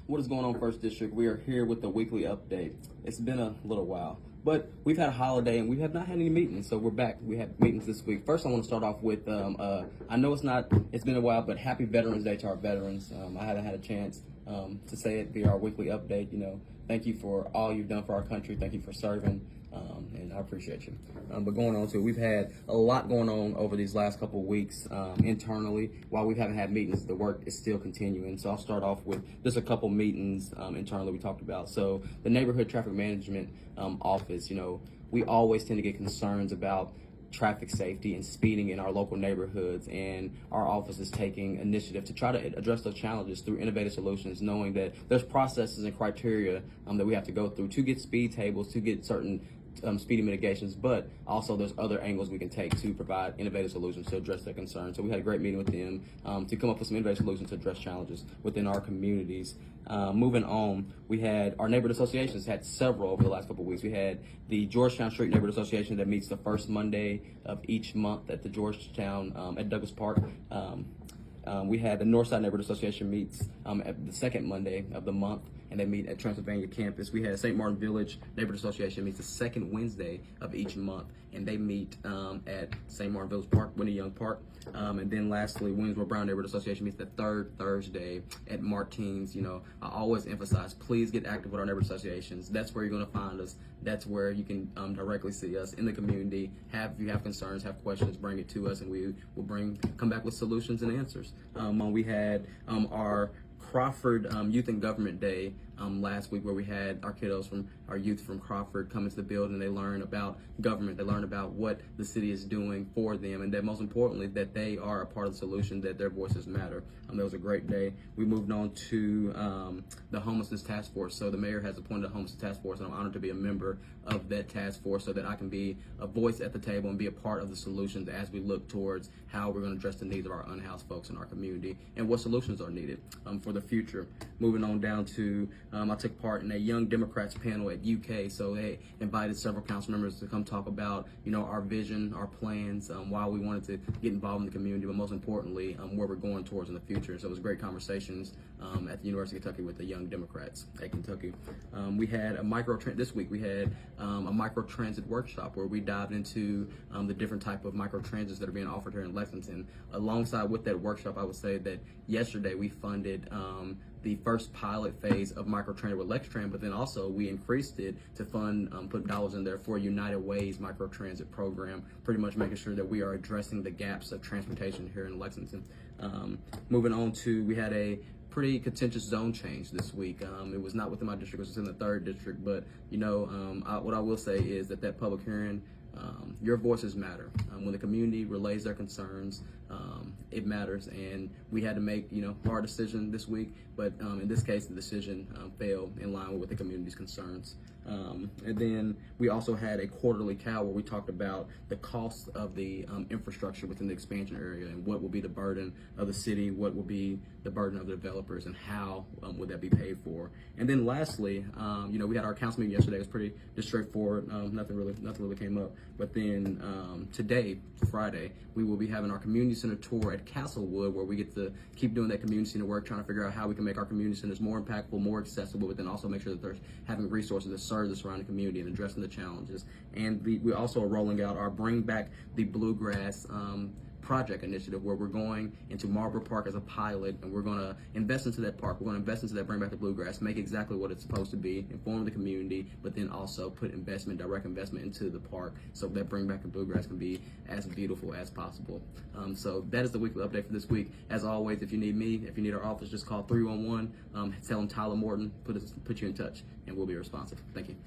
What is going on, First District? We are here with the weekly update. It's been a little while, but we've had a holiday and we have not had any meetings, so we're back. We have meetings this week. First, I want to start off with, I know it's been a while, but happy Veterans Day to our veterans. I haven't had a chance to say it via our weekly update. Thank you for all you've done for our country. Thank you for serving. And I appreciate you. But going on to it, we've had a lot going on over these last couple of weeks internally. While we haven't had meetings, the work is still continuing. So I'll start off with just a couple meetings internally we talked about. So the Neighborhood Traffic Management Office, we always tend to get concerns about traffic safety and speeding in our local neighborhoods, and our office is taking initiative to try to address those challenges through innovative solutions, knowing that there's processes and criteria that we have to go through to get speed tables, to get certain speeding mitigations, but also there's other angles we can take to provide innovative solutions to address their concerns. So we had a great meeting with them to come up with some innovative solutions to address challenges within our communities. Moving on, we had our neighborhood associations had several over the last couple of weeks. We had the Georgetown Street Neighborhood Association that meets the first Monday of each month at the Georgetown at Douglas Park. We had the Northside Neighborhood Association meets at the second Monday of the month, and they meet at Transylvania campus. We had St. Martin Village Neighborhood Association meets the second Wednesday of each month, and they meet at St. Martin Village Park, Winnie Young Park. And then lastly, Williamsboro Brown Neighborhood Association meets the third Thursday at Martins. I always emphasize, please get active with our neighborhood associations. That's where you're gonna find us. That's where you can directly see us in the community. If you have concerns, have questions, bring it to us, and we will come back with solutions and answers. We had our Crawford Youth and Government Day last week, where we had our kiddos from our youth from Crawford come into the building. They learn about government, they learn about what the city is doing for them, and that most importantly, that they are a part of the solution, that their voices matter. That was a great day. We moved on to the Homelessness Task Force. So the mayor has appointed a Homelessness Task Force, and I'm honored to be a member of that task force so that I can be a voice at the table and be a part of the solutions as we look towards how we're going to address the needs of our unhoused folks in our community and what solutions are needed for the future. Moving on down to, I took part in a Young Democrats panel at UK. So they invited several council members to come talk about, our vision, our plans, why we wanted to get involved in the community, but most importantly, where we're going towards in the future. So it was great conversations at the University of Kentucky with the Young Democrats at Kentucky. We had this week we had a micro transit workshop where we dived into the different type of micro transits that are being offered here in Lexington. Alongside with that workshop, I would say that yesterday we funded the first pilot phase of microtransit with Lextran, but then also we increased it to fund, put dollars in there for United Way's microtransit program, pretty much making sure that we are addressing the gaps of transportation here in Lexington. Moving on to, we had a pretty contentious zone change this week. It was not within my district, it was in the 3rd district, but what I will say is that public hearing, your voices matter. When the community relays their concerns, it matters, and we had to make hard decision this week, but in this case the decision fell in line with what the community's concerns. And then we also had a quarterly CAL where we talked about the cost of the infrastructure within the expansion area and what will be the burden of the city, what will be the burden of the developers, and how would that be paid for. And then lastly, we had our council meeting yesterday. It was pretty just straightforward. Nothing really came up. But then today, Friday, we will be having our community center tour at Castlewood, where we get to keep doing that community center work, trying to figure out how we can make our community centers more impactful, more accessible, but then also make sure that they're having resources that serve the surrounding community and addressing the challenges. And we also are rolling out our Bring Back the Bluegrass project initiative, where we're going into Marlboro Park as a pilot, and we're going to invest into that park. We're going to invest into that Bring Back the Bluegrass, make exactly what it's supposed to be, inform the community, but then also put direct investment into the park so that Bring Back the Bluegrass can be as beautiful as possible. So that is the weekly update for this week. As always, if you need me, if you need our office, just call 311, tell them Tyler Morton, put you in touch, and we'll be responsive. Thank you.